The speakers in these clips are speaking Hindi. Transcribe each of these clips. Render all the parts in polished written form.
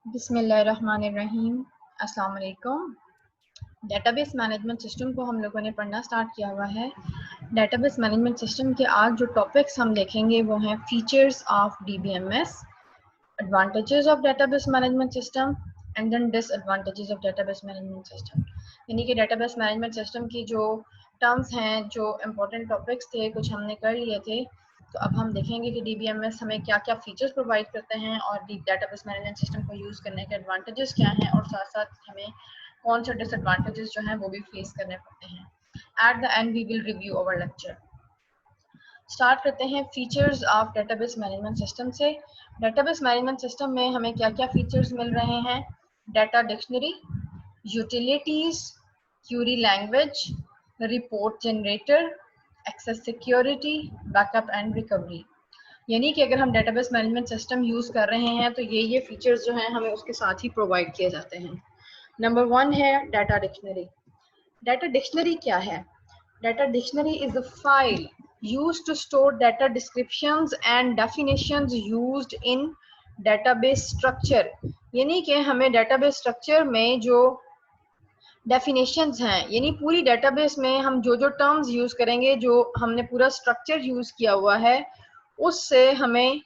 बिस्मिल्लाहिर्रहमानिर्रहीम। अस्सलाम वालेकुम। डेटाबेस मैनेजमेंट सिस्टम को हम लोगों ने पढ़ना स्टार्ट किया हुआ है। डेटाबेस मैनेजमेंट सिस्टम के आज जो टॉपिक्स हम देखेंगे वो हैं features of DBMS, advantages of database management system and then disadvantages of database management system. यानी कि डेटाबेस मैनेजमेंट सिस्टम की जो टर्म्स हैं, जो इम्पोर्टेंट टॉपिक्स थे, कुछ हमने कर लिए थे। तो अब हम देखेंगे कि डीबीएमएस हमें क्या क्या फीचर्स प्रोवाइड करते हैं और डेटाबेस मैनेजमेंट सिस्टम को यूज़ करने के एडवांटेजेस क्या हैं और साथ साथ हमें कौन से डिसएडवांटेजेस जो हैं वो भी फेस करने पड़ते हैं। At the end we will review our lecture. Start करते हैं features of database management system से। डेटाबेस मैनेजमेंट सिस्टम में हमें क्या क्या फीचर्स मिल रहे हैं? Data dictionary, utilities, query language, report generator, access security, backup and recovery. यानी कि अगर हम डेटाबेस मैनेजमेंट सिस्टम यूज़ कर रहे हैं तो ये फीचर्स जो हैं हमें उसके साथ ही प्रोवाइड किए जाते हैं। नंबर 1 है डाटा डिक्शनरी। डाटा डिक्शनरी क्या है? Data dictionary is a file used to store data descriptions and definitions used in database structure। यानी कि हमें डेटाबेस स्ट्रक्चर में जो डेफिनेशंस हैं, यानी पूरी डेटाबेस में हम जो जो टर्म्स यूज़ करेंगे, जो हमने पूरा स्ट्रक्चर यूज़ किया हुआ है, उससे हमें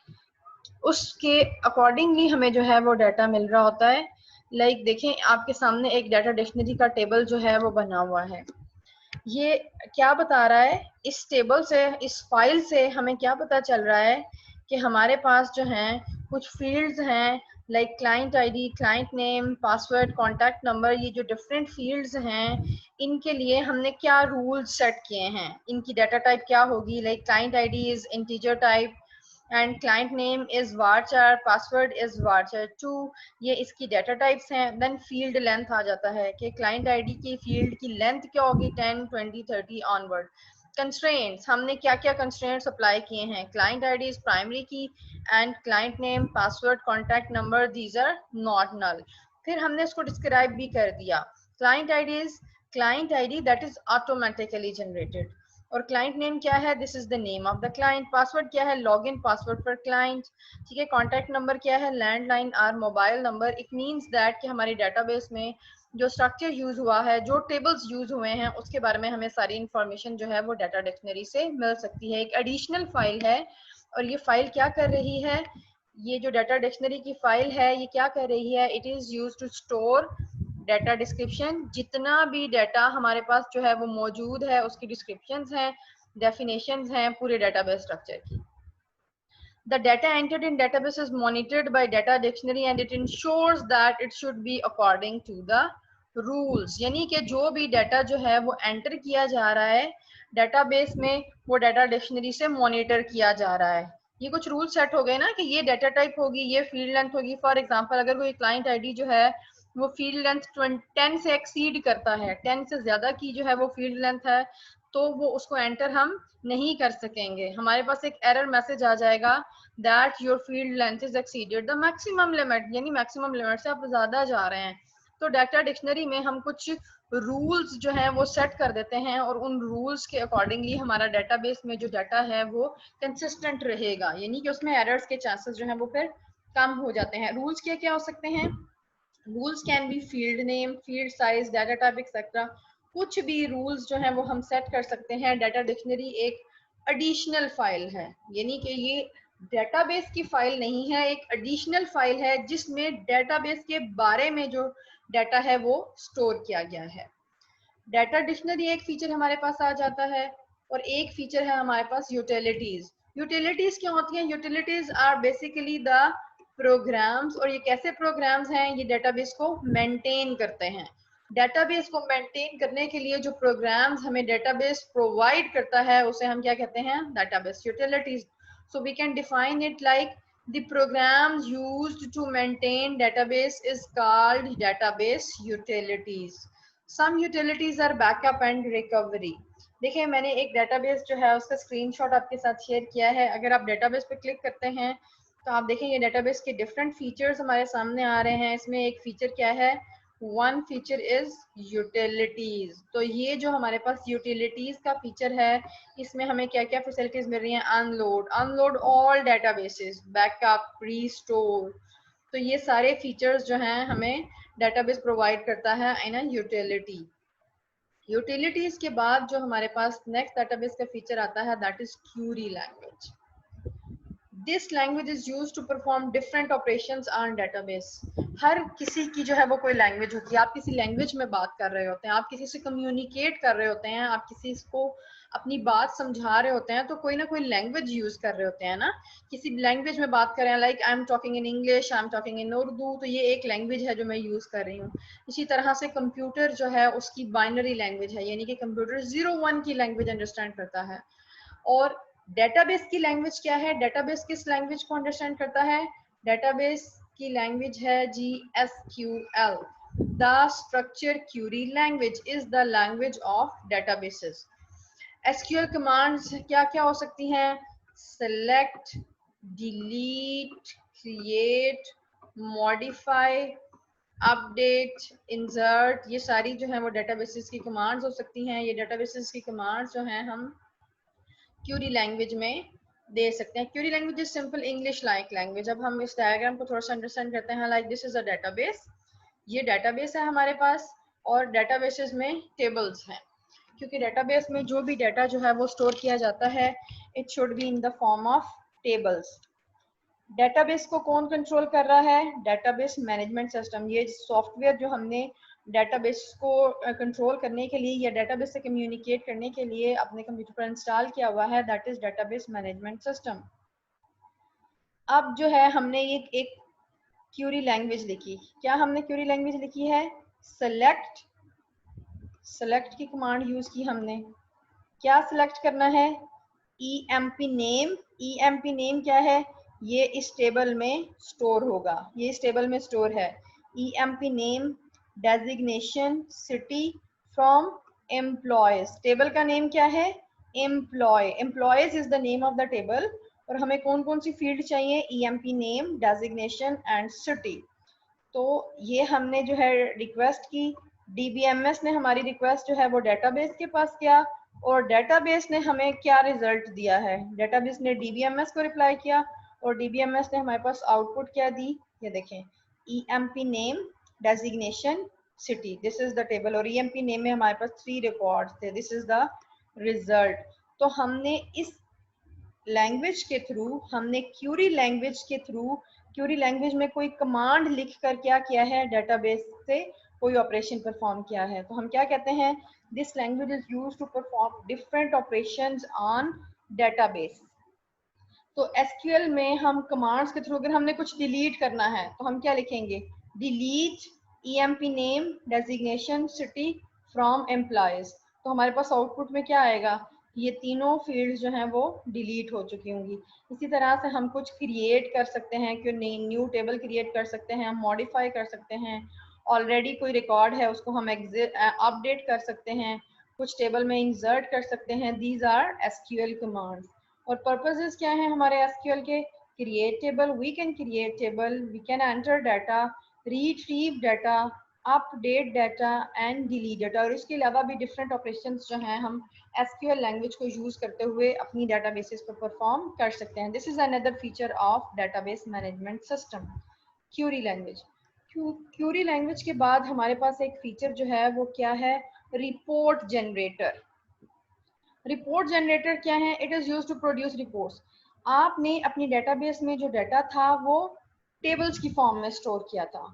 उसके अकॉर्डिंगली हमें जो है वो डाटा मिल रहा होता है। लाइक देखें, आपके सामने एक डाटा डिक्शनरी का टेबल जो है वो बना हुआ है। ये क्या बता रहा है? इस टेबल से, इस फाइल से हमें क्या पता चल रहा है कि हमारे पास जो हैं कुछ फील्ड्स हैं, like client ID, client name, password, contact number. ये जो डिफरेंट फील्ड्स हैं, इनके लिए हमने क्या रूल्स सेट किए हैं, इनकी डाटा टाइप क्या होगी। Like client ID is integer type and client name is varchar, password is varchar2। ये इसकी डाटा टाइप्स हैं। देन फील्ड लेंथ आ जाता है कि क्लाइंट आईडी की फील्ड की लेंथ क्या होगी, 10, 20, 30 ऑनवर्ड। कंस्ट्रेंट्स, हमने क्या क्या कंस्ट्रेंट्स अप्लाई किए हैं। Client ID is primary key and client name, password, contact number, these are not null. फिर हमने इसको डिस्क्राइब भी कर दिया। Client ID that is automatically generated. और क्लाइंट नेम क्या है? This is the name of the client. Password क्या है? Login password for client. ठीक है। कॉन्टैक्ट नंबर क्या है? लैंडलाइन और mobile number. It means that कि हमारी डेटाबेस में जो स्ट्रक्चर यूज हुआ है, जो टेबल्स यूज हुए हैं, उसके बारे में हमें सारी इंफॉर्मेशन जो है वो डाटा डिक्शनरी से मिल सकती है। एक एडिशनल फाइल है और ये फाइल क्या कर रही है? ये जो डाटा डिक्शनरी की फाइल है, ये क्या कर रही है? It is use to store data description. जितना भी डाटा हमारे पास जो है वो मौजूद है, उसकी डिस्क्रिप्शंस हैं, डेफिनेशंस हैं पूरे डाटाबेस स्ट्रक्चर की। The data entered in database is monitored by data dictionary and it ensures that it should be according to the rules। यानी कि जो भी डाटा जो है वो एंटर किया जा रहा है डेटाबेस में, वो डाटा डिक्शनरी से मॉनिटर किया जा रहा है। ये कुछ रूल सेट हो गए ना कि ये डाटा टाइप होगी, ये फील्ड लेंथ होगी। फॉर एग्जांपल, अगर कोई क्लाइंट आईडी जो है वो फील्ड लेंथ 10 से एक्सीड करता है, 10 से ज्यादा की जो है वो फील्ड लेंथ है, तो वो उसको एंटर हम नहीं कर सकेंगे। हमारे पास एक एरर मैसेज आ जाएगा that your field length is exceeded the maximum limit, यानी मैक्सिमम लिमिट से आप ज्यादा जा रहे हैं। तो डाटा डिक्शनरी में हम कुछ रूल्स जो है वो सेट कर देते हैं और उन रूल्स के अकॉर्डिंगली हमारा डेटाबेस में जो डाटा है वो कंसिस्टेंट रहेगा, यानी कि उसमें एरर्स के चांसेस जो है वो फिर कम हो जाते हैं। रूल्स क्या क्या हो सकते हैं? Rules can be field name, field size, data type etcetera. कुछ भी रूल्स जो है वो हम सेट कर सकते हैं। डाटा डिक्शनरी एक एडिशनल फाइल है, यानी कि ये डेटाबेस की फाइल नहीं है, एक एडिशनल फाइल है जिसमें डेटाबेस के बारे में जो डाटा है वो स्टोर किया गया है। डाटा डिक्शनरी एक फीचर हमारे पास आ जाता है और एक फीचर है हमारे पास यूटिलिटीज। यूटिलिटीज क्या होती हैं? Utilities are basically the programs. और ये कैसे प्रोग्राम्स हैं? ये डेटाबेस को मेंटेन करते हैं। डेटाबेस को मेंटेन करने के लिए जो प्रोग्राम्स हमें डेटाबेस प्रोवाइड करता है उसे हम क्या कहते हैं? Database utilities. So we can define it like the programs used to maintain database is called database utilities। Some utilities are backup and recovery. देखिए, मैंने एक डेटाबेस जो है उसका स्क्रीनशॉट आपके साथ शेयर किया है। अगर आप डेटाबेस पे क्लिक करते हैं तो आप देखें ये डेटाबेस के डिफरेंट फीचर्स हमारे सामने आ रहे हैं। इसमें एक फीचर क्या है? One feature is utilities. तो ये जो हमारे पास यूटिलिटीज का फीचर है, इसमें हमें क्या क्या फैसिलिटीज मिल रही हैं? Unload all databases, backup, restore, तो ये सारे फीचर्स जो हैं हमें डेटाबेस प्रोवाइड करता है इन अ यूटिलिटी। यूटिलिटीज के बाद जो हमारे पास नेक्स्ट डेटाबेस का फीचर आता है that is query language. This language is use to perform different operations on database. हर किसी की जो है वो कोई लैंग्वेज होती है, आप किसी लैंग्वेज में बात कर रहे होते हैं, आप किसी से कम्युनिकेट कर रहे होते हैं, आप किसी को अपनी बात समझा रहे होते हैं, तो कोई ना कोई लैंग्वेज यूज कर रहे होते हैं ना। किसी लैंग्वेज में बात कर रहे हैं, like I am talking in English, I am talking in Urdu, तो ये एक लैंग्वेज है जो मैं यूज कर रही हूँ। इसी तरह से कंप्यूटर जो है उसकी बाइनरी लैंग्वेज है, यानी कि कंप्यूटर 0-1 की लैंग्वेज अंडरस्टैंड करता है। और डेटाबेस की लैंग्वेज क्या है? डेटाबेस किस लैंग्वेज को अंडरस्टैंड करता है? डेटाबेस की लैंग्वेज है GSQL। The structure Curie language is the language of databases. SQL commands क्या क्या हो सकती हैं? Select, delete, create, modify, update, insert, ये सारी जो है वो डेटाबेसेस की कमांड्स हो सकती हैं। ये डेटाबेसेस की कमांड्स जो हैं हम क्यूरी लैंग्वेज में दे सकते हैं। Curie language is simple English like language. अब हम इस डायग्राम को थोड़ा सा अंडरस्टैंड करते हैं। Like this is a database, ये डेटाबेस है हमारे पास, और डेटाबेसेस में टेबल्स हैं, क्योंकि डेटाबेस में जो भी डाटा जो है वो स्टोर किया जाता है it should be in the form of tables. Database को कौन कंट्रोल कर रहा है? Database management system. ये सॉफ्टवेयर जो हमने डेटाबेस को कंट्रोल करने के लिए या डेटाबेस से कम्युनिकेट करने के लिए अपने कंप्यूटर पर इंस्टॉल किया हुआ है, that is database management system. अब जो है हमने ये एक क्यूरी लैंग्वेज लिखी। क्या हमने क्यूरी लैंग्वेज लिखी है? सेलेक्ट, सेलेक्ट की कमांड यूज की हमने। क्या सिलेक्ट करना है? EMP name. EMP नेम क्या है? ये इस टेबल में स्टोर होगा, ये इस टेबल में स्टोर है। EMP name, designation, city, from, employees. Table का नेम क्या है? Employee. Employees is the name of the table. और हमें कौन कौन सी फील्ड चाहिए? EMP name, designation and city. तो ये हमने जो है रिक्वेस्ट की, DBMS ने हमारी रिक्वेस्ट जो है वो डेटाबेस के पास किया, और डेटाबेस ने हमें क्या रिजल्ट दिया है? डेटाबेस ने DBMS को रिप्लाई किया, और DBMS ने हमारे पास आउटपुट क्या दी? ये देखें, EMP name, designation, city, this is the table. और EMP नेम में हमारे पास 3 रिकॉर्ड्स थे, दिस इज द रिजल्ट। तो हमने इस लैंग्वेज के थ्रू, हमने क्यूरी लैंग्वेज के थ्रू, क्यूरी लैंग्वेज में कोई कमांड लिख कर क्या किया है? डेटाबेस से कोई ऑपरेशन परफॉर्म किया है। तो हम क्या कहते हैं? This language is used to perform different operations on database. तो SQL में हम कमांड्स के थ्रू अगर हमने कुछ डिलीट करना है तो हम क्या लिखेंगे? Delete EMP name, designation, city, from employees. तो हमारे पास आउटपुट में क्या आएगा? ये तीनों फील्ड्स जो हैं वो डिलीट हो चुकी होंगी। इसी तरह से हम कुछ क्रिएट कर सकते हैं, कि न्यू टेबल क्रिएट कर सकते हैं, हम मॉडिफाई कर सकते हैं, ऑलरेडी कोई रिकॉर्ड है उसको हम अपडेट कर सकते हैं, कुछ टेबल में इंसर्ट कर सकते हैं। These are SQL commands. और पर्पसेस क्या है हमारे SQL के? Create table, we can create table, we can enter data, retrieve data, update data and delete data. और इसके अलावा भी डिफरेंट ऑपरेशंस जो हैं हम SQL लैंग्वेज को यूज करते हुए अपनी डेटाबेसेस पर परफॉर्म कर सकते हैं। This is another feature of database management system, Curie language. Curie language के बाद हमारे पास एक फीचर जो है वो क्या है? Report generator. रिपोर्ट जनरेटर क्या है? It is used to produce reports. आपने अपनी डेटाबेस में जो डाटा था वो टेबल्स की फॉर्म में स्टोर किया था,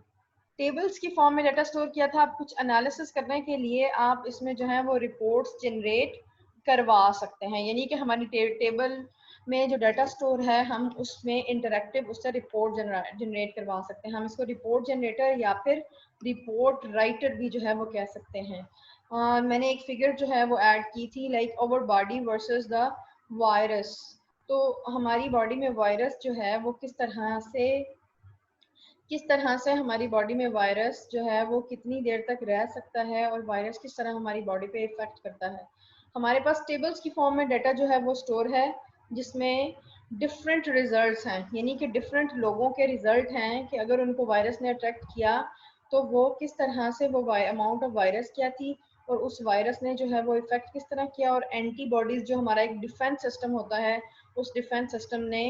टेबल्स की फॉर्म में डाटा स्टोर किया था। आप कुछ एनालिसिस करने के लिए आप इसमें जो है वो रिपोर्ट्स जनरेट करवा सकते हैं, यानी कि हमारी टेबल में जो डाटा स्टोर है हम उसमें इंटरेक्टिव उससे रिपोर्ट जनरेट करवा सकते हैं। हम इसको रिपोर्ट जनरेटर या फिर रिपोर्ट राइटर भी जो है वो कह सकते हैं। मैंने एक फिगर जो है वो ऐड की थी, like our body versus the virus. तो हमारी बॉडी में वायरस जो है वो किस तरह से हमारी बॉडी में वायरस जो है वो कितनी देर तक रह सकता है, और वायरस किस तरह हमारी बॉडी पे इफेक्ट करता है। हमारे पास टेबल्स की फॉर्म में डाटा जो है वो स्टोर है, जिसमें डिफरेंट रिजल्ट्स हैं, यानी कि डिफरेंट लोगों के रिजल्ट हैं कि अगर उनको वायरस ने अट्रैक्ट किया तो वो किस तरह से, वो अमाउंट ऑफ वायरस क्या थी, और उस वायरस ने जो है वो इफेक्ट किस तरह किया। और एंटीबॉडीज जो हमारा एक डिफेंस सिस्टम होता है, उस डिफेंस सिस्टम ने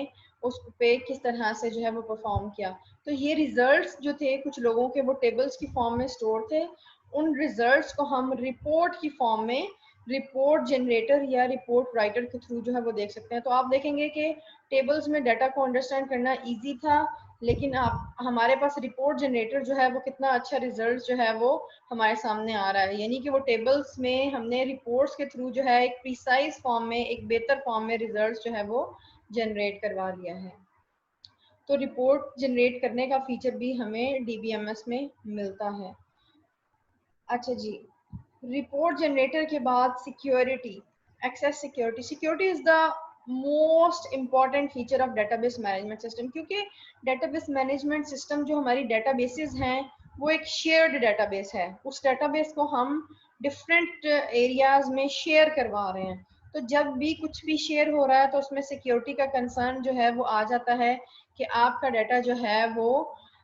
उस पे किस तरह से जो है वो परफॉर्म किया। तो ये रिजल्ट्स जो थे कुछ लोगों के वो टेबल्स की फॉर्म में स्टोर थे, उन रिजल्ट्स को हम रिपोर्ट की फॉर्म में रिपोर्ट जनरेटर या रिपोर्ट राइटर के थ्रू जो है वो देख सकते हैं। तो आप देखेंगे कि टेबल्स में डाटा को अंडरस्टैंड करना इजी था, लेकिन आप हमारे पास रिपोर्ट जनरेटर जो है वो कितना अच्छा रिजल्ट जो है वो हमारे सामने आ रहा है, यानी कि वो टेबल्स में हमने रिपोर्ट्स के थ्रू जो है एक प्रिसाइज फॉर्म में, एक बेहतर फॉर्म में रिजल्ट जो है वो जनरेट करवा लिया है। तो रिपोर्ट जनरेट करने का फीचर भी हमें डीबीएमएस में मिलता है। अच्छा जी, रिपोर्ट जनरेटर के बाद security, access security. Security is the most important feature of database management system, क्योंकि डेटाबेस मैनेजमेंट सिस्टम जो हमारी डेटाबेसेस हैं वो एक शेयर्ड डेटाबेस है। उस डेटाबेस को हम डिफरेंट एरियाज में शेयर करवा रहे हैं। तो जब भी कुछ भी शेयर हो रहा है तो उसमें सिक्योरिटी का कंसर्न जो है वो आ जाता है कि आपका डाटा जो है वो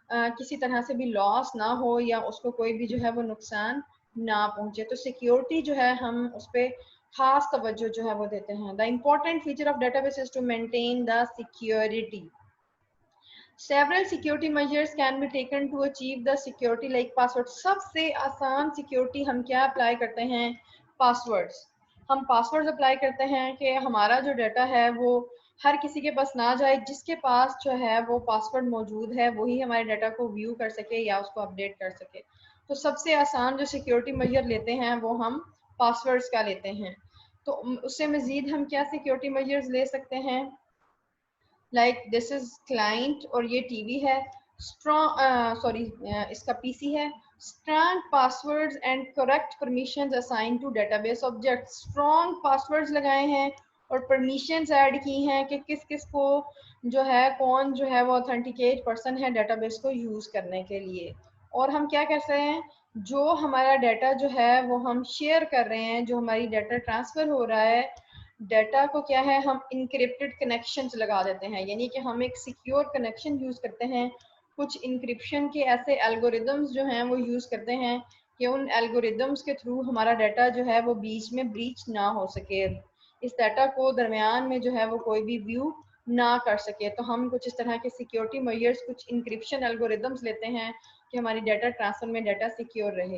किसी तरह से भी लॉस ना हो या उसको कोई भी जो है वो नुकसान ना पहुंचे। तो सिक्योरिटी जो है हम उस पर खास तवज्जो जो है वो देते हैं। The important feature of database is to maintain the security. Several security measures can be taken to achieve the security like password। सबसे आसान सिक्योरिटी हम क्या अप्लाई करते हैं? पासवर्ड्स। हम पासवर्ड्स अप्लाई करते हैं कि हमारा जो डाटा है वो हर किसी के पास ना जाए, जिसके पास जो है वो पासवर्ड मौजूद है वही हमारे डाटा को व्यू कर सके या उसको अपडेट कर सके। तो सबसे आसान जो सिक्योरिटी मेजर लेते हैं वो हम पासवर्ड्स का लेते हैं। तो उससे मजीद हम क्या सिक्योरिटी मेजर्स ले सकते हैं? लाइक दिस इज क्लाइंट और ये टीवी है, स्ट्रॉन्ग इसका पीसी है। Strong passwords and correct permissions assign to database object. Strong passwords लगाए हैं और परमिशंस ऐड की हैं कि किस किस को जो है, कौन जो है वो ऑथेंटिकेट पर्सन है डेटाबेस को यूज करने के लिए। और हम क्या कर रहे हैं, जो हमारा डाटा जो है वो हम शेयर कर रहे हैं, जो हमारी डाटा ट्रांसफर हो रहा है, डाटा को क्या है हम इनक्रिप्टेड कनेक्शंस लगा देते हैं, यानी कि हम एक सिक्योर कनेक्शन यूज करते हैं। कुछ इंक्रिप्शन के ऐसे एल्गोरिदम्स जो हैं वो यूज करते हैं कि उन एल्गोरिदम्स के थ्रू हमारा डाटा जो है वो बीच में ब्रीच ना हो सके, इस डाटा को दरमियान में जो है वो कोई भी व्यू ना कर सके। तो हम कुछ इस तरह के सिक्योरिटी मेजर्स, कुछ इंक्रिप्शन एल्गोरिदम्स लेते हैं कि हमारी डाटा ट्रांसफर में डाटा सिक्योर रहे।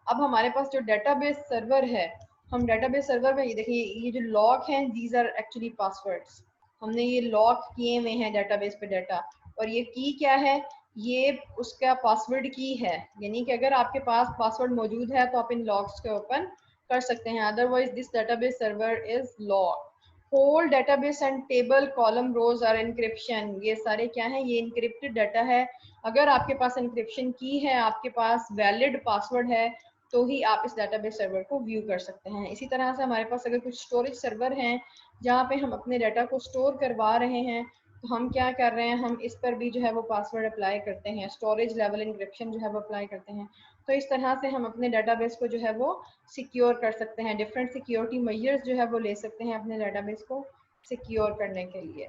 अब हमारे पास जो डाटाबेस सर्वर है, हम डेटाबेस सर्वर में ये देखिए, ये जो लॉग हैं दीज आर एक्चुअली पासवर्ड्स। हमने ये लॉग किए हुए हैं डेटाबेस पे डाटा, और ये की क्या है, ये उसका पासवर्ड की है, यानी कि अगर आपके पास पासवर्ड मौजूद है तो आप इन लॉग्स को ओपन कर सकते हैं। Otherwise this database server is log. Whole database and table column rows are encryption. ये सारे क्या है, ये इनक्रिप्टेड डाटा है। अगर आपके पास एनक्रिप्शन की है, आपके पास वैलिड पासवर्ड है, तो ही आप इस डेटाबेस सर्वर को व्यू कर सकते हैं। इसी तरह से हमारे पास अगर कुछ स्टोरेज सर्वर हैं जहाँ पे हम अपने डाटा को स्टोर करवा रहे हैं, तो हम क्या कर रहे हैं, हम इस पर भी जो है वो पासवर्ड अप्लाई करते हैं, स्टोरेज लेवल इंक्रिप्शन जो है वो अप्लाई करते हैं। तो इस तरह से हम अपने डाटाबेस को जो है वो सिक्योर कर सकते हैं। डिफरेंट सिक्योरिटी मेजर्स जो है वो ले सकते हैं अपने डाटाबेस को सिक्योर करने के लिए।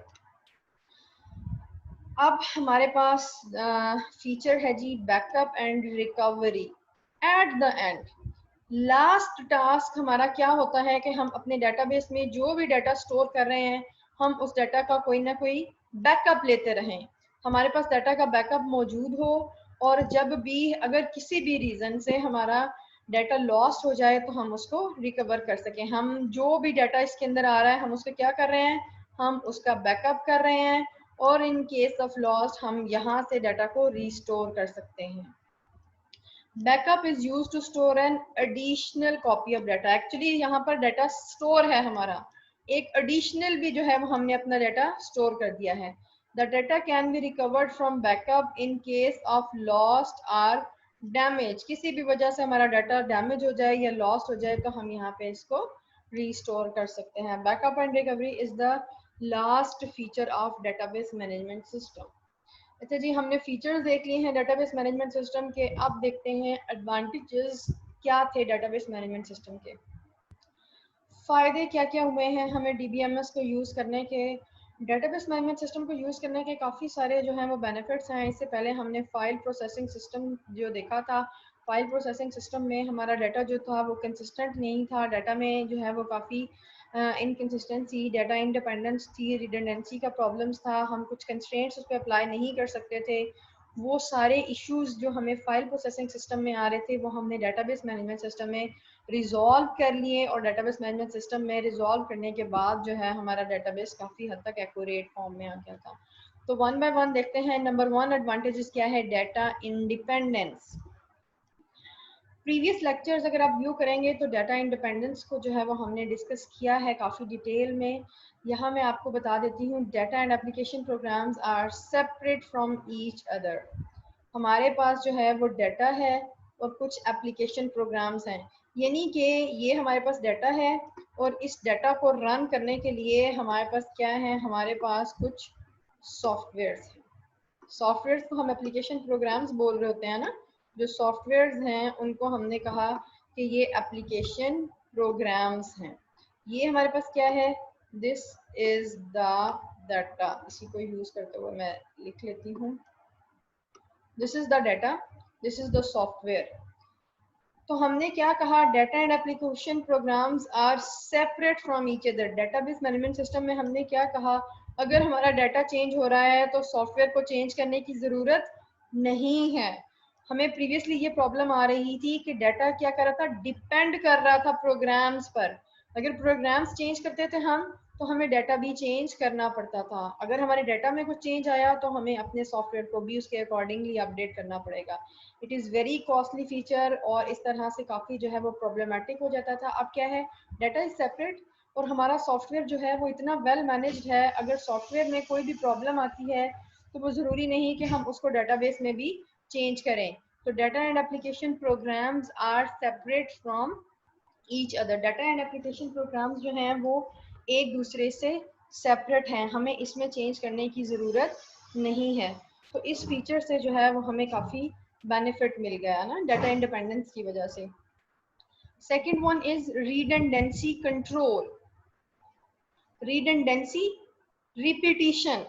अब हमारे पास फीचर है जी backup and recovery at the end. Last task हमारा क्या होता है कि हम अपने डेटाबेस में जो भी डाटा स्टोर कर रहे हैं, हम उस डाटा का कोई ना कोई बैकअप लेते रहें, हमारे पास डाटा का बैकअप मौजूद हो, और जब भी अगर किसी भी रीज़न से हमारा डाटा लॉस्ट हो जाए तो हम उसको रिकवर कर सकें। हम जो भी डाटा इसके अंदर आ रहा है हम उसको क्या कर रहे हैं, हम उसका बैकअप कर रहे हैं, और इन केस ऑफ लॉस हम यहाँ से डाटा को रिस्टोर कर सकते हैं। Backup is use to store an additional copy of data. Actually यहाँ पर डाटा स्टोर है हमारा, एक एडिशनल भी जो है वो हमने अपना डाटा स्टोर कर दिया है। The data can be recovered from backup in case of lost or damage. किसी भी वजह से हमारा डाटा डैमेज हो जाए या लॉस्ट हो जाए तो हम यहाँ पे इसको रिस्टोर कर सकते हैं। Backup and recovery is the last feature of database management system. अच्छा जी, हमने फीचर्स देख लिए हैं डेटाबेस मैनेजमेंट सिस्टम के। अब देखते हैं एडवांटेजेस क्या थे डेटाबेस मैनेजमेंट सिस्टम के, फ़ायदे क्या क्या हुए हैं हमें डीबीएमएस को यूज़ करने के। डेटाबेस मैनेजमेंट सिस्टम को यूज़ करने के काफ़ी सारे जो हैं वो बेनिफिट्स हैं। इससे पहले हमने फ़ाइल प्रोसेसिंग सिस्टम जो देखा था, फ़ाइल प्रोसेसिंग सिस्टम में हमारा डाटा जो था वो कंसिस्टेंट नहीं था, डाटा में जो है वो काफ़ी इनकन्सिस्टेंसी, डाटा इंडिपेंडेंस थी, रिडंडेंसी का प्रॉब्लम्स था, हम कुछ कंस्ट्रेंट्स उस पर अप्लाई नहीं कर सकते थे। वो सारे इश्यूज जो हमें फाइल प्रोसेसिंग सिस्टम में आ रहे थे वो हमने डेटाबेस मैनेजमेंट सिस्टम में रिजॉल्व कर लिए, और डेटाबेस मैनेजमेंट सिस्टम में रिजॉल्व करने के बाद जो है हमारा डेटाबेस काफ़ी हद तक एक्यूरेट फॉर्म में आ गया था। तो वन बाय वन देखते हैं। नंबर वन एडवांटेजेस क्या है? Data independence. प्रीवियस लेक्चर्स अगर आप व्यू करेंगे तो डाटा इंडिपेंडेंस को जो है वो हमने डिस्कस किया है काफ़ी डिटेल में। यहाँ मैं आपको बता देती हूँ, data and application programs are separate from each other. हमारे पास जो है वो डाटा है और कुछ एप्लीकेशन प्रोग्राम्स हैं, यानी कि ये हमारे पास डाटा है और इस डाटा को रन करने के लिए हमारे पास क्या है? हमारे पास कुछ सॉफ्टवेयर्स हैं। सॉफ्टवेयर्स को हम एप्लीकेशन प्रोग्राम्स बोल रहे होते हैं ना। जो सॉफ्टवेयर्स हैं उनको हमने कहा कि ये एप्लीकेशन प्रोग्राम्स हैं। ये हमारे पास क्या है? This is the data. इसी को यूज करते हुए मैं लिख लेती हूँ, this is the data, this is the software. तो हमने क्या कहा? Data and application programs are separate from each other. Database management system में हमने क्या कहा? अगर हमारा डाटा चेंज हो रहा है तो सॉफ्टवेयर को चेंज करने की ज़रूरत नहीं है। हमें प्रीवियसली ये प्रॉब्लम आ रही थी कि डाटा क्या कर रहा था? डिपेंड कर रहा था प्रोग्राम्स पर। अगर प्रोग्राम्स चेंज करते थे हम तो हमें डाटा भी चेंज करना पड़ता था। अगर हमारे डाटा में कुछ चेंज आया तो हमें अपने सॉफ्टवेयर को भी उसके अकॉर्डिंगली अपडेट करना पड़ेगा। It is very costly feature और इस तरह से काफ़ी जो है वो प्रॉब्लमेटिक हो जाता था। अब क्या है? डाटा इज सेपरेट और हमारा सॉफ्टवेयर जो है वो इतना वेल मैनेज्ड है, अगर सॉफ्टवेयर में कोई भी प्रॉब्लम आती है तो वो ज़रूरी नहीं कि हम उसको डाटाबेस में भी चेंज करें। तो data and application programs are separate from each other. Data and application programs जो हैं वो एक दूसरे से सेपरेट हैं, हमें इसमें चेंज करने की ज़रूरत नहीं है। तो इस फीचर से जो है वो हमें काफ़ी बेनिफिट मिल गया ना डाटा इंडिपेंडेंस की वजह से। Second one is redundancy control. Redundancy, repetition.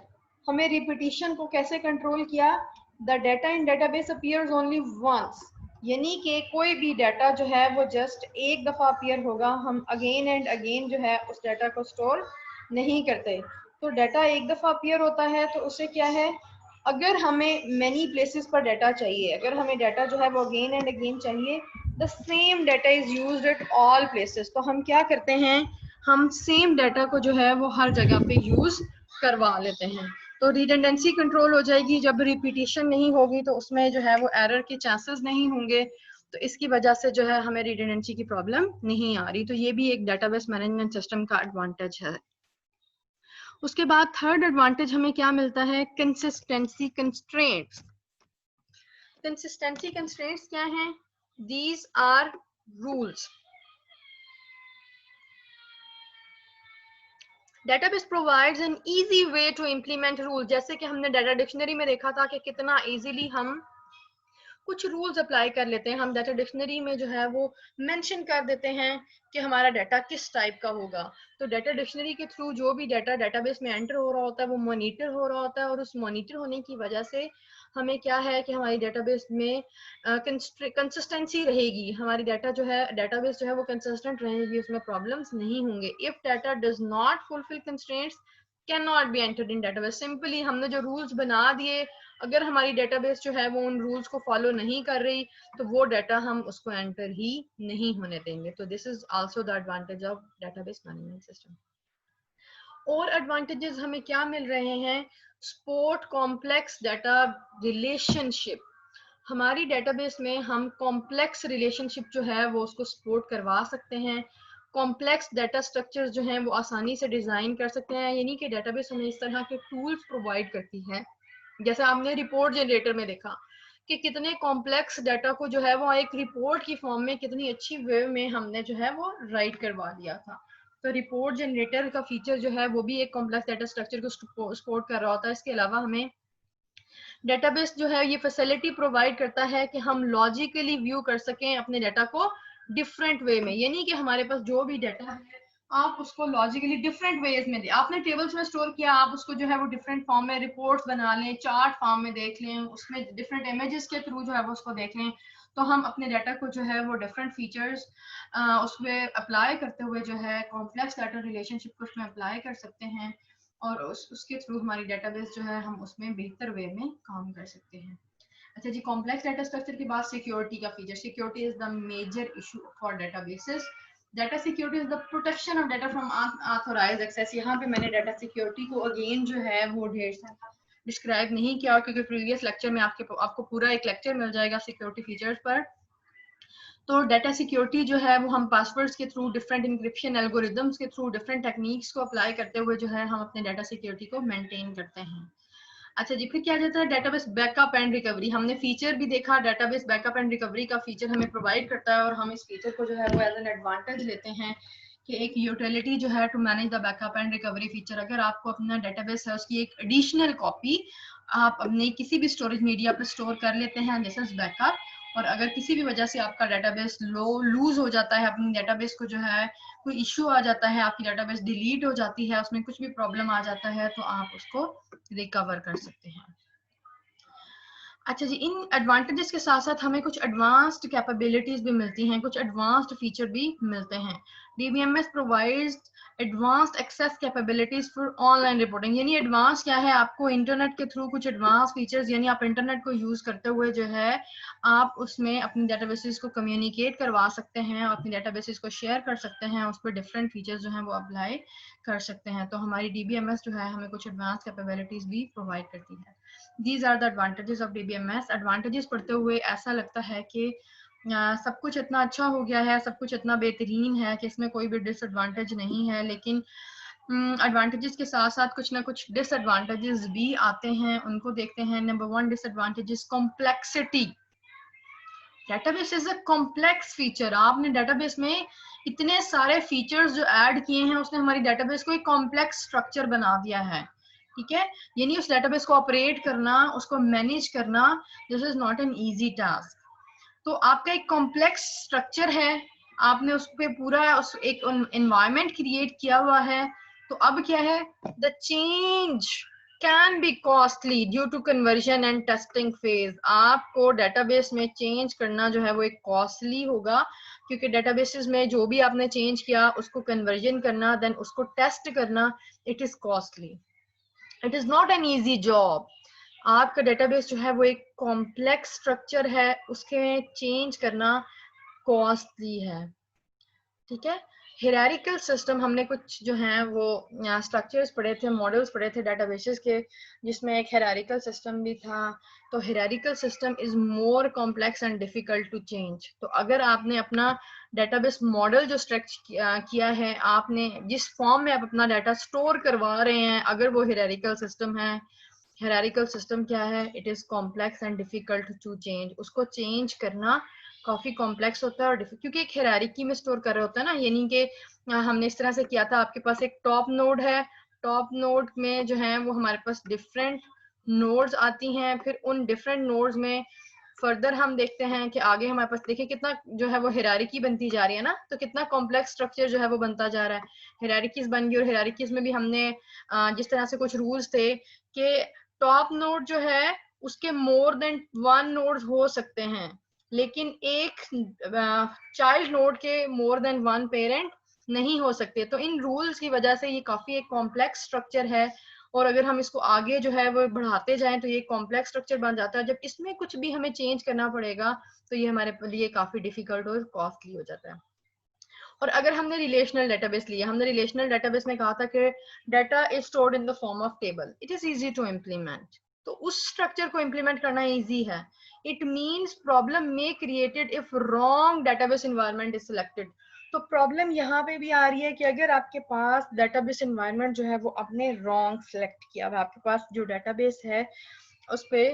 हमें रिपीटिशन को कैसे कंट्रोल किया? The data in database appears only once, यानी कि कोई भी डाटा जो है वो जस्ट एक दफ़ा अपीयर होगा, हम अगेन एंड अगेन जो है उस डाटा को स्टोर नहीं करते। तो डाटा एक दफ़ा अपीयर होता है तो उससे क्या है? अगर हमें मैनी प्लेसेस पर डाटा चाहिए, अगर हमें डाटा जो है वो अगेन एंड अगेन चाहिए, the same data is used at all places, तो हम क्या करते हैं? हम सेम डाटा को जो है वो हर जगह पे यूज करवा लेते हैं। तो रिडंडेंसी कंट्रोल हो जाएगी। जब रिपीटिशन नहीं होगी तो उसमें जो है वो एरर के चांसेस नहीं होंगे, तो इसकी वजह से जो है हमें रिडंडेंसी की प्रॉब्लम नहीं आ रही। तो ये भी एक डाटाबेस मैनेजमेंट सिस्टम का एडवांटेज है। उसके बाद थर्ड एडवांटेज हमें क्या मिलता है? Consistency constraints. कंसिस्टेंसी कंस्ट्रेंट्स क्या हैं? These are rules. Database provides an easy way to implement rule. जैसे कि हमने डाटा डिक्शनरी में देखा था कि कितना इजीली हम कुछ रूल्स अप्लाई कर लेते हैं। हम डाटा डिक्शनरी में जो है वो मेंशन कर देते हैं कि हमारा डाटा किस टाइप का होगा। तो डाटा डिक्शनरी के थ्रू जो भी डाटा डेटाबेस में एंटर हो रहा होता है वो मॉनिटर हो रहा होता है, और उस मॉनिटर होने की वजह से हमें क्या है कि हमारी डेटाबेस में कंसिस्टेंसी रहेगी। हमारी डाटा जो है डेटाबेस जो है वो कंसिस्टेंट रहेगी, उसमें प्रॉब्लम्स नहीं होंगे। If data does not fulfil constraints can not be entered in database. Simply हमने जो रूल्स बना दिए, अगर हमारी डेटाबेस जो है वो उन रूल्स को फॉलो नहीं कर रही तो वो डाटा हम उसको एंटर ही नहीं होने देंगे। तो this is also the advantage of database management system. और एडवांटेजेस हमें क्या मिल रहे हैं? Support complex data relationship. हमारी डेटाबेस में हम कॉम्प्लेक्स रिलेशनशिप जो है वो उसको सपोर्ट करवा सकते हैं। कॉम्प्लेक्स डाटा स्ट्रक्चर्स जो हैं वो आसानी से डिज़ाइन कर सकते हैं, यानी कि डेटाबेस हमें इस तरह के टूल्स प्रोवाइड करती है। जैसे आपने रिपोर्ट जनरेटर में देखा कि कितने कॉम्प्लेक्स डाटा को जो है वो एक रिपोर्ट की फॉर्म में कितनी अच्छी वे में हमने जो है वो राइट करवा दिया था। तो रिपोर्ट जनरेटर का फीचर जो है वो भी एक कॉम्प्लेक्स डाटा स्ट्रक्चर को सपोर्ट कर रहा होता है। इसके अलावा हमें डेटाबेस जो है ये फैसिलिटी प्रोवाइड करता है कि हम लॉजिकली व्यू कर सकें अपने डाटा को डिफरेंट वे में, यानी कि हमारे पास जो भी डाटा है आप उसको लॉजिकली डिफरेंट वेज में दे, आपने टेबल्स में स्टोर किया, आप उसको जो है वो डिफरेंट फॉर्म में रिपोर्ट्स बना लें, चार्ट फॉर्म में देख लें, उसमें डिफरेंट इमेजेस के थ्रू जो है वो उसको देख लें, तो हम अपने डाटा को जो है वो डिफरेंट फीचर्स उसमें अप्लाई करते हुए जो है कॉम्प्लेक्स डाटा रिलेशनशिप को उसमें अप्लाई कर सकते हैं, और उसके थ्रू हमारी डेटाबेस जो है हम उसमें बेहतर वे में काम कर सकते हैं। अच्छा जी, कॉम्प्लेक्स डाटा स्ट्रक्चर के बाद सिक्योरिटी का feature. Security is the major issue for databases. Data security is the protection of data from unauthorized access. यहाँ पे मैंने डाटा सिक्योरिटी को अगेन जो है वो ढेर सारा डिस्क्राइब नहीं किया, क्योंकि प्रीवियस लेक्चर में आपको पूरा एक लेक्चर मिल जाएगा सिक्योरिटी फीचर्स पर। तो डाटा सिक्योरिटी जो है वो हम पासवर्ड्स के थ्रू, डिफरेंट इंक्रिप्शन एल्गोरिदम्स के थ्रू, डिफरेंट टेक्निक्स को अप्लाई करते हुए जो है हम अपने डाटा सिक्योरिटी को मेंटेन करते हैं। अच्छा जी, फिर क्या जाता है डेटाबेस बैकअप एंड रिकवरी। हमने फीचर भी देखा, डेटाबेस बैकअप एंड रिकवरी का फीचर हमें प्रोवाइड करता है, और हम इस फीचर को जो है वो एज एन एडवांटेज लेते हैं कि एक यूटिलिटी जो है to manage the backup and recovery feature. अगर आपको अपना डेटाबेस है उसकी एक एडिशनल कॉपी आप अपने किसी भी स्टोरेज मीडिया पर स्टोर कर लेते हैं, दिस इज बैकअप। और अगर किसी भी वजह से आपका डेटाबेस लूज हो जाता है, अपनी डेटाबेस को जो है कोई इश्यू आ जाता है, आपकी डेटाबेस डिलीट हो जाती है, उसमें कुछ भी प्रॉब्लम आ जाता है, तो आप उसको रिकवर कर सकते हैं। अच्छा जी, इन एडवांटेजेस के साथ साथ हमें कुछ एडवांस्ड कैपेबिलिटीज भी मिलती हैं, कुछ एडवांस्ड फीचर भी मिलते हैं। DBMS provides advanced access capabilities for online reporting. यानी एडवांस क्या है, आपको इंटरनेट के थ्रू कुछ एडवांस फीचर्स, यानी आप इंटरनेट को यूज करते हुए जो है आप उसमें अपनी डेटाबेसेस को कम्युनिकेट करवा सकते हैं, अपनी डेटाबेसेस को शेयर कर सकते हैं, उस पर डिफरेंट फीचर्स जो हैं वो अप्लाई कर सकते हैं। तो हमारी DBMS जो है हमें कुछ एडवांस कैपेबिलिटीज भी प्रोवाइड करती है। These are the advantages of DBMS. Advantages पढ़ते हुए ऐसा लगता है कि सब कुछ इतना अच्छा हो गया है, सब कुछ इतना बेहतरीन है कि इसमें कोई भी डिसएडवांटेज नहीं है, लेकिन एडवांटेजेस के साथ साथ कुछ ना कुछ डिसएडवांटेजेस भी आते हैं, उनको देखते हैं। Number 1 disadvantages, complexity. Database is a complex feature. आपने डेटाबेस में इतने सारे फीचर्स जो ऐड किए हैं, उसने हमारी डेटाबेस को एक कॉम्प्लेक्स स्ट्रक्चर बना दिया है, ठीक है। यानी उस डेटाबेस को ऑपरेट करना, उसको मैनेज करना, this is not an easy task. तो आपका एक कॉम्प्लेक्स स्ट्रक्चर है, आपने उस पे पूरा एक एनवायरनमेंट क्रिएट किया हुआ है। तो अब क्या है, the change can be costly due to conversion and testing phase. आपको डेटाबेस में चेंज करना जो है वो एक कॉस्टली होगा, क्योंकि डेटाबेसेस में जो भी आपने चेंज किया उसको कन्वर्जन करना, देन उसको टेस्ट करना, it is costly, it is not an easy job. आपका डेटाबेस जो है वो एक कॉम्प्लेक्स स्ट्रक्चर है, उसके चेंज करना कॉस्टली है, ठीक है। हिरारिकल सिस्टम, हमने कुछ जो हैं वो स्ट्रक्चर्स पढ़े थे, मॉडल्स पढ़े थे डेटाबेसेस के, जिसमें एक हिरारिकल सिस्टम भी था। तो hierarchical system is more complex and difficult to change. तो अगर आपने अपना डेटाबेस मॉडल जो स्ट्रक्चर किया है, आपने जिस फॉर्म में आप अपना डाटा स्टोर करवा रहे हैं, अगर वो हिरारिकल सिस्टम है, हायरार्किकल सिस्टम क्या है, it is complex and difficult to change. उसको चेंज करना काफी कॉम्प्लेक्स होता है, और क्योंकि एक हायरार्की में स्टोर कर रहे होता है ना, यानी कि हमने इस तरह से किया था, आपके पास एक टॉप नोड है, टॉप नोड में जो है वो हमारे पास डिफरेंट नोड्स आती हैं, फिर उन डिफरेंट नोड्स में फर्दर हम देखते हैं कि आगे हमारे पास देखिए कितना जो है वो हायरार्की बनती जा रही है ना, तो कितना कॉम्प्लेक्स स्ट्रक्चर जो है वो बनता जा रहा है। हायरार्कीज बन गई, और हायरार्कीज में भी हमने जिस तरह से कुछ रूल्स थे कि टॉप नोड जो है उसके मोर देन 1 नोड हो सकते हैं, लेकिन एक चाइल्ड नोड के मोर देन 1 पेरेंट नहीं हो सकते। तो इन रूल्स की वजह से ये काफी एक कॉम्प्लेक्स स्ट्रक्चर है, और अगर हम इसको आगे जो है वो बढ़ाते जाएं तो ये कॉम्प्लेक्स स्ट्रक्चर बन जाता है। जब इसमें कुछ भी हमें चेंज करना पड़ेगा तो ये हमारे लिए काफी डिफिकल्ट और कॉस्टली हो जाता है। और अगर हमने रिलेशनल डेटाबेस लिया, हमने रिलेशनल डेटाबेस में कहा था कि data is stored in the form of table, it is easy to implement. तो उस स्ट्रक्चर को इम्प्लीमेंट करना इजी है। It means problem may created if wrong database environment is selected. तो प्रॉब्लम यहाँ पे भी आ रही है कि अगर आपके पास डेटाबेस एनवायरनमेंट जो है वो आपने रॉन्ग सेलेक्ट किया, आपके पास जो डेटाबेस है उस पे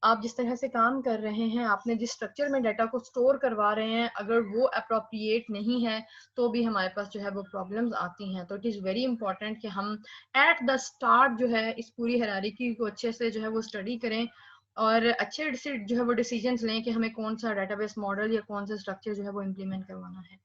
आप जिस तरह से काम कर रहे हैं, आपने जिस स्ट्रक्चर में डाटा को स्टोर करवा रहे हैं, अगर वो अप्रोप्रिएट नहीं है तो भी हमारे पास जो है वो प्रॉब्लम्स आती हैं। तो इट इज़ वेरी इंपॉर्टेंट कि हम एट द स्टार्ट जो है इस पूरी हायरार्की को अच्छे से जो है वो स्टडी करें, और अच्छे से जो है वो डिसीजंस लें कि हमें कौन सा डाटाबेस मॉडल या कौन सा स्ट्रक्चर जो है वो इम्प्लीमेंट करवाना है।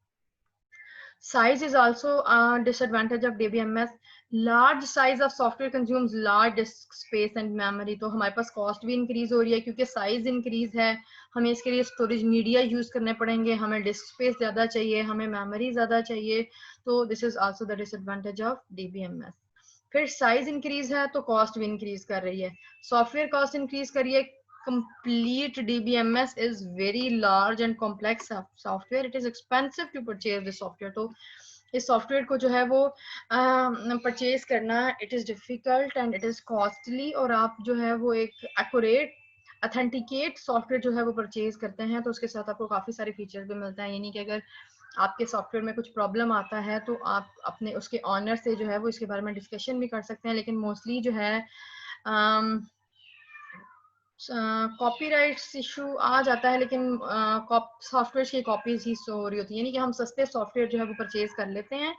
Size is also a disadvantage of DBMS. Large size of software consumes large disk space and memory. तो हमारे पास cost भी increase हो रही है क्योंकि size increase है, हमें इसके लिए storage media use करने पड़ेंगे, हमें disk space ज़्यादा चाहिए, हमें memory ज़्यादा चाहिए, तो this is also the disadvantage of DBMS. फिर size increase है तो cost भी increase कर रही है, software cost increase कर रही है. Complete DBMS is very large and complex software. It is expensive to purchase this software. तो इस सॉफ्टवेयर को जो है वो परचेज करना it is difficult and it is costly, और आप जो है वो एक एक्यूरेट अथेंटिकेट सॉफ्टवेयर जो है वो परचेज करते हैं तो उसके साथ आपको काफ़ी सारे फीचर्स भी मिलते हैं. यानी कि अगर आपके सॉफ्टवेयर में कुछ प्रॉब्लम आता है तो आप अपने उसके ऑनर से जो है वो इसके बारे में डिस्कशन भी कर सकते हैं, लेकिन मोस्टली जो है कॉपीराइट्स इशू आ जाता है, लेकिन सॉफ्टवेयर की कॉपीज ही शो हो रही होती है. यानी कि हम सस्ते सॉफ्टवेयर जो है वो परचेज कर लेते हैं,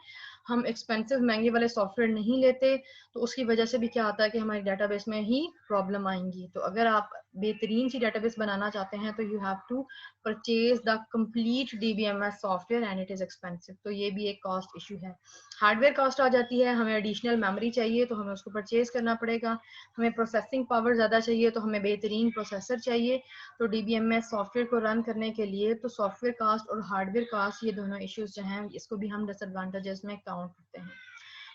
हम एक्सपेंसिव महंगे वाले सॉफ्टवेयर नहीं लेते, तो उसकी वजह से भी क्या होता है कि हमारी डेटाबेस में ही प्रॉब्लम आएंगी. तो अगर आप बेहतरीन सी डेटाबेस बनाना चाहते हैं तो you have to purchase the complete DBMS software and it is expensive. तो ये भी एक कॉस्ट इशू है. हार्डवेयर कॉस्ट आ जाती है, हमें एडिशनल मेमोरी चाहिए तो हमें उसको परचेज करना पड़ेगा, हमें प्रोसेसिंग पावर ज़्यादा चाहिए तो हमें बेहतरीन प्रोसेसर चाहिए. तो DBMS सॉफ्टवेयर को रन करने के लिए तो सॉफ्टवेयर कास्ट और हार्डवेयर कास्ट ये दोनों इश्यूज जो हैं इसको भी हम डिसएडवांटेजेस में काउंट करते हैं.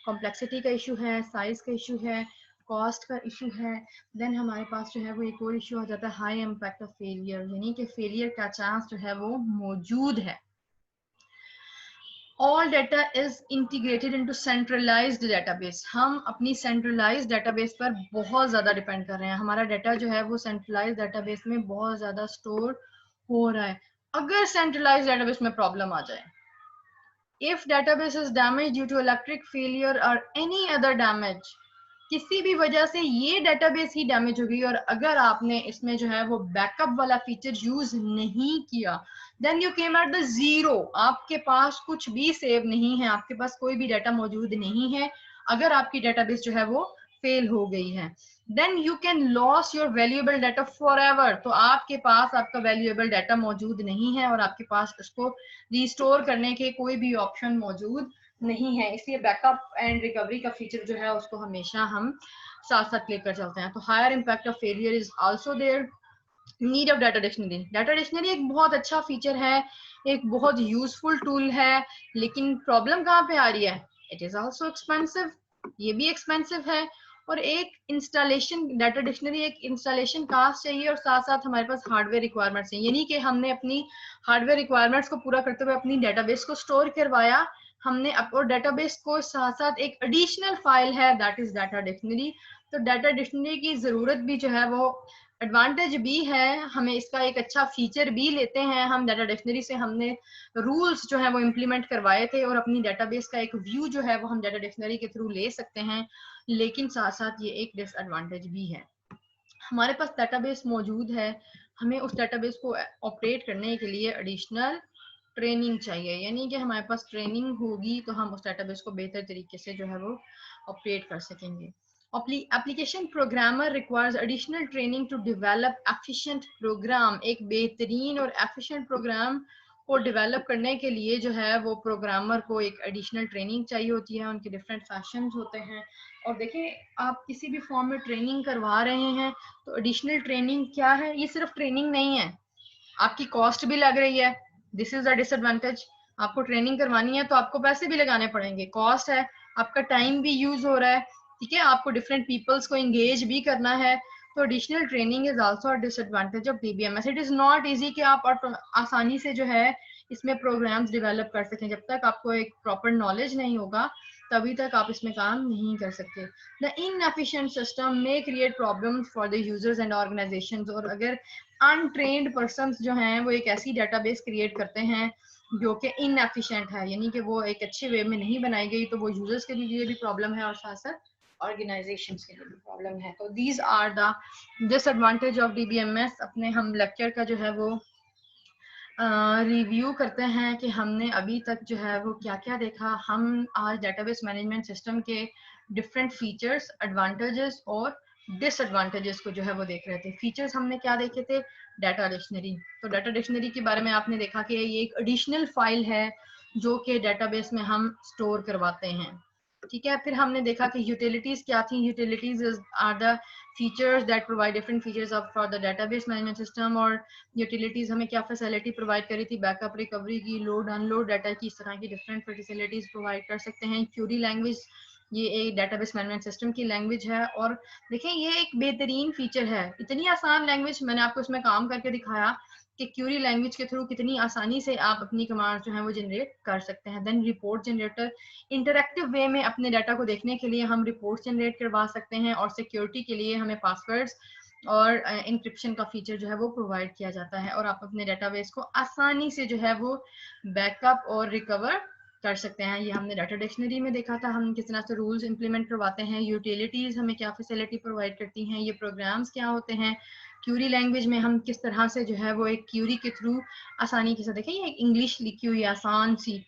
कॉम्प्लेक्सिटी का इशू है, साइज का इशू है, कॉस्ट का इशू है. देन हमारे पास जो है वो एक और इशू आ जाता है हाई इम्पैक्ट ऑफ फेलियर, यानी कि फेलियर का चांस जो है वो मौजूद है. All data is integrated into centralized database. हम अपनी centralized database पर बहुत ज़्यादा डिपेंड कर रहे हैं. हमारा डाटा जो है वो centralized database में बहुत ज़्यादा स्टोर हो रहा है. अगर centralized database में प्रॉब्लम आ जाए, if database is damaged due to electric failure or any other damage, किसी भी वजह से ये डेटाबेस ही डैमेज हो गई और अगर आपने इसमें जो है वो बैकअप वाला फीचर यूज नहीं किया, then you came at the zero. आपके पास कुछ भी सेव नहीं है, आपके पास कोई भी डाटा मौजूद नहीं है. अगर आपकी डेटाबेस जो है वो फेल हो गई है, then you can loss your valuable data forever. तो आपके पास आपका वैल्यूएबल डाटा मौजूद नहीं है और आपके पास उसको रिस्टोर करने के कोई भी ऑप्शन मौजूद नहीं है. इसलिए बैकअप एंड रिकवरी का फीचर जो है उसको हमेशा हम साथ साथ लेकर चलते हैं. तो higher impact of failure is also there. Need of data dictionary. Data dictionary एक बहुत अच्छा फीचर है, एक बहुत यूजफुल टूल है, लेकिन प्रॉब्लम कहाँ पे आ रही है? It is also expensive. ये भी एक्सपेंसिव है. और एक इंस्टॉलेशन, डाटा डिक्शनरी एक इंस्टॉलेशन कास्ट चाहिए और साथ साथ हमारे पास हार्डवेयर रिक्वायरमेंट्स हैं. यानी कि हमने अपनी हार्डवेयर रिक्वायरमेंट्स को पूरा करते हुए अपनी डाटाबेस को स्टोर करवाया हमने, और डाटाबेस को साथ साथ एक एडिशनल फाइल है दैट इज डाटा डिक्शनरी. तो डाटा डिक्शनरी की जरूरत भी जो है वो एडवांटेज भी है, हमें इसका एक अच्छा फीचर भी लेते हैं हम. डाटा डिक्शनरी से हमने रूल्स जो है वो इम्प्लीमेंट करवाए थे और अपनी डाटाबेस का एक व्यू जो है वो हम डाटा डिक्शनरी के थ्रू ले सकते हैं, लेकिन साथ साथ ये एक डिसएडवांटेज भी है. हमारे पास डाटाबेस मौजूद है, हमें उस डाटाबेस को ऑपरेट करने के लिए एडिशनल ट्रेनिंग चाहिए. यानी कि हमारे पास ट्रेनिंग होगी तो हम उस डाटाबेस को बेहतर तरीके से जो है वो ऑपरेट कर सकेंगे. Application programmer requires additional training to develop efficient program. एक बेहतरीन और efficient program को डेवलप करने के लिए जो है वो प्रोग्रामर को एक एडिशनल ट्रेनिंग चाहिए होती है. उनके डिफरेंट फैशंस होते हैं. और देखिए, आप किसी भी फॉर्म में ट्रेनिंग करवा रहे हैं तो एडिशनल ट्रेनिंग क्या है? ये सिर्फ ट्रेनिंग नहीं है, आपकी कॉस्ट भी लग रही है. This is the disadvantage. आपको ट्रेनिंग करवानी है तो आपको पैसे भी लगाने पड़ेंगे, कॉस्ट है, आपका टाइम भी यूज हो रहा है. ठीक है, आपको डिफरेंट पीपल्स को एंगेज भी करना है. तो additional training is also a disadvantage of DBMS. It is not easy कि आप आसानी से जो है इसमें प्रोग्राम्स डेवलप कर सकें. जब तक आपको एक प्रॉपर नॉलेज नहीं होगा तभी तक आप इसमें काम नहीं कर सकते. The inefficient system may create problems for the users and organisations. और अगर अनट्रेन्ड पर्सन्स जो हैं वो एक ऐसी डेटाबेस क्रिएट करते हैं जो कि इनएफिशिएंट है, यानी कि वो एक अच्छे वे में नहीं बनाई गई, तो वो यूजर्स के लिए भी प्रॉब्लम है और साथ साथ ऑर्गेनाइजेशंस के लिए भी प्रॉब्लम है. तो these are the disadvantage of DBMS. अपने हम लेक्चर का जो है वो रिव्यू करते हैं कि हमने अभी तक जो है वो क्या क्या देखा. हम आज डेटाबेस मैनेजमेंट सिस्टम के डिफरेंट फीचर्स, एडवांटेजेस और डिसएडवांटेजेस को जो है वो देख रहे थे. फीचर्स हमने क्या देखे थे? Data dictionary. तो डाटा डिक्शनरी के बारे में आपने देखा कि ये एक एडिशनल फाइल है जो कि डेटाबेस में हम स्टोर करवाते हैं। ठीक है, फिर हमने देखा कि यूटिलिटीज क्या थी। Utilities are the features that provide different features of for the database management system. और यूटिलिटीज हमें क्या फैसिलिटी प्रोवाइड करी थी, बैकअप रिकवरी की, लोड अनलोड डाटा की, इस तरह की डिफरेंट फैसिलिटीज प्रोवाइड कर सकते हैं। क्यूरी लैंग्वेज, ये एक डेटाबेस मैनेजमेंट सिस्टम की लैंग्वेज है। और देखिए ये एक बेहतरीन फीचर है, इतनी आसान लैंग्वेज, मैंने आपको इसमें काम करके दिखाया कि क्यूरी लैंग्वेज के थ्रू कितनी आसानी से आप अपनी कमांड जो है वो जनरेट कर सकते हैं। देन रिपोर्ट जनरेटर, इंटरैक्टिव वे में अपने डाटा को देखने के लिए हम रिपोर्ट जनरेट करवा सकते हैं। और सिक्योरिटी के लिए हमें पासवर्ड्स और इंक्रिप्शन का फीचर जो है वो प्रोवाइड किया जाता है, और आप अपने डाटाबेस को आसानी से जो है वो बैकअप और रिकवर कर सकते हैं। ये हमने डाटा डिक्शनरी में देखा था, हम किस तरह से रूल्स इंप्लीमेंट करवाते हैं। यूटिलिटीज हमें क्या फैसिलिटी प्रोवाइड करती हैं, ये प्रोग्राम्स क्या होते हैं। क्यूरी लैंग्वेज में हम किस तरह से जो है वो एक क्यूरी के थ्रू आसानी के साथ, देखें ये इंग्लिश लिखी हुई आसान सी,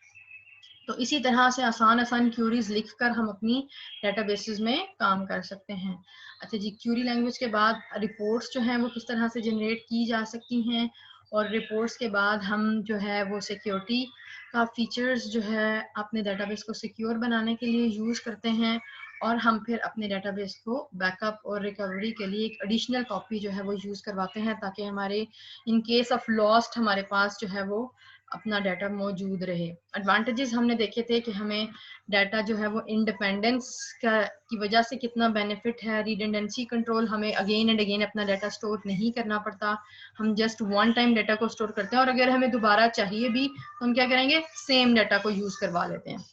तो इसी तरह से आसान आसान क्यूरीज लिखकर हम अपनी डेटाबेसेस में काम कर सकते हैं। अच्छा जी, क्यूरी लैंग्वेज के बाद रिपोर्ट्स जो हैं वो किस तरह से जनरेट की जा सकती हैं, और रिपोर्ट्स के बाद हम जो है वो सिक्योरिटी का फीचर्स जो है अपने डेटाबेस को सिक्योर बनाने के लिए यूज़ करते हैं। और हम फिर अपने डेटाबेस को बैकअप और रिकवरी के लिए एक एडिशनल कॉपी जो है वो यूज़ करवाते हैं, ताकि हमारे इन केस ऑफ लॉस्ट हमारे पास जो है वो अपना डाटा मौजूद रहे। एडवांटेजेस हमने देखे थे कि हमें डाटा जो है वो इंडिपेंडेंस की वजह से कितना बेनिफिट है। रिडंडेंसी कंट्रोल, हमें अगेन एंड अगेन अपना डाटा स्टोर नहीं करना पड़ता, हम जस्ट वन टाइम डाटा को स्टोर करते हैं, और अगर हमें दोबारा चाहिए भी तो हम क्या करेंगे, सेम डाटा को यूज करवा लेते हैं।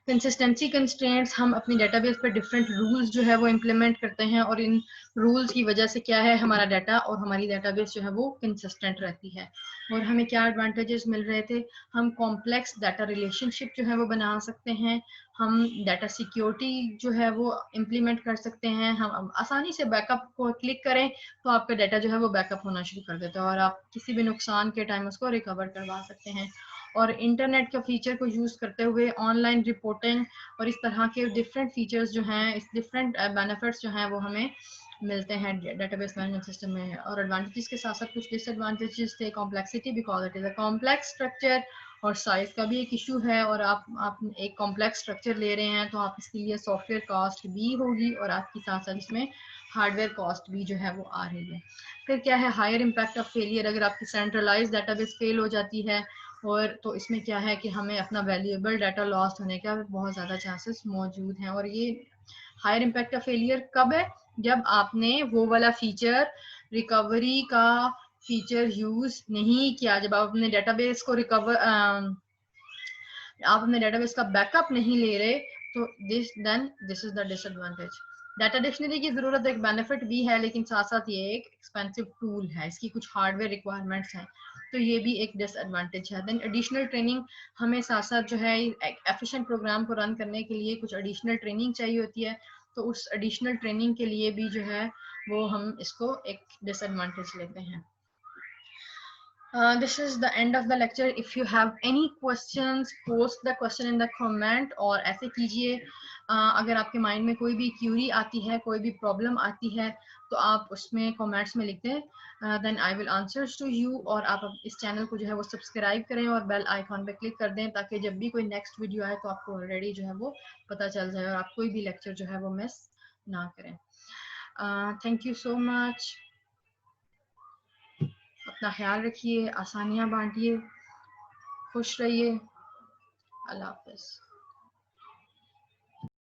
कंसिस्टेंसी कंस्ट्रेंट्स, हम अपनी डेटाबेस पर डिफरेंट रूल्स जो है वो इम्प्लीमेंट करते हैं, और इन रूल्स की वजह से क्या है, हमारा डाटा और हमारी डेटाबेस जो है वो कंसिस्टेंट रहती है। और हमें क्या एडवांटेजेस मिल रहे थे, हम कॉम्प्लेक्स डाटा रिलेशनशिप जो है वो बना सकते हैं, हम डाटा सिक्योरिटी जो है वो इम्प्लीमेंट कर सकते हैं, हम आसानी से बैकअप को क्लिक करें तो आपका डाटा जो है वो बैकअप होना शुरू कर देता है, और आप किसी भी नुकसान के टाइम उसको रिकवर करवा सकते हैं। और इंटरनेट के फीचर को यूज़ करते हुए ऑनलाइन रिपोर्टिंग और इस तरह के डिफरेंट फीचर्स जो हैं, इस डिफरेंट बेनिफिट्स जो हैं वो हमें मिलते हैं डेटाबेस मैनेजमेंट सिस्टम में। और एडवांटेजेस के साथ साथ कुछ डिसएडवांटेजेस थे। Complexity, because it is a complex structure, और साइज का भी एक इशू है, और आप एक कॉम्प्लेक्स स्ट्रक्चर ले रहे हैं तो आप इसके लिए सॉफ्टवेयर कॉस्ट भी होगी, और आपकी साथ साथ इसमें हार्डवेयर कॉस्ट भी जो है वो आ रही है। फिर क्या है, हायर इम्पैक्ट ऑफ फेलियर, अगर आपकी सेंट्रलाइज डाटाबेस फेल हो जाती है और तो इसमें क्या है कि हमें अपना वैल्यूएबल डाटा लॉस्ट होने का बहुत ज़्यादा चांसेस मौजूद हैं। और ये हायर इम्पैक्ट ऑफ फेलियर कब है, जब आपने वो वाला फीचर, रिकवरी का फीचर यूज नहीं किया, जब आप अपने डेटाबेस को आप अपने डेटाबेस का बैकअप नहीं ले रहे, तो this is the disadvantage. Data dictionary की जरूरत एक बेनिफिट भी है, लेकिन साथ साथ ये एक एक्सपेंसिव टूल है, इसकी कुछ हार्डवेयर रिक्वायरमेंट्स हैं, तो ये भी एक डिसएडवांटेज है। देन एडिशनल ट्रेनिंग, हमें साथ साथ जो है एफिशिएंट प्रोग्राम को रन करने के लिए कुछ एडिशनल ट्रेनिंग चाहिए होती है, तो उस एडिशनल ट्रेनिंग के लिए भी जो है वो हम इसको एक डिसएडवांटेज लेते हैं। This is the end of the lecture. If you have any questions, post the question in the comment, और ऐसे कीजिए। अगर आपके माइंड में कोई भी क्यूरी आती है, कोई भी प्रॉब्लम आती है, तो आप उसमें कमेंट्स में लिख दें, then I will answers to you. और आप इस चैनल को जो है वो सब्सक्राइब करें और बेल आइकॉन पे क्लिक कर दें, ताकि जब भी कोई नेक्स्ट वीडियो आए तो आपको ऑलरेडी जो है वो पता चल जाए और आप कोई भी लेक्चर जो है वो मिस ना करें। Thank you so much. अपना ख्याल रखिए, आसानियां बांटिए, खुश रहिए। अल्लाह हाफिज।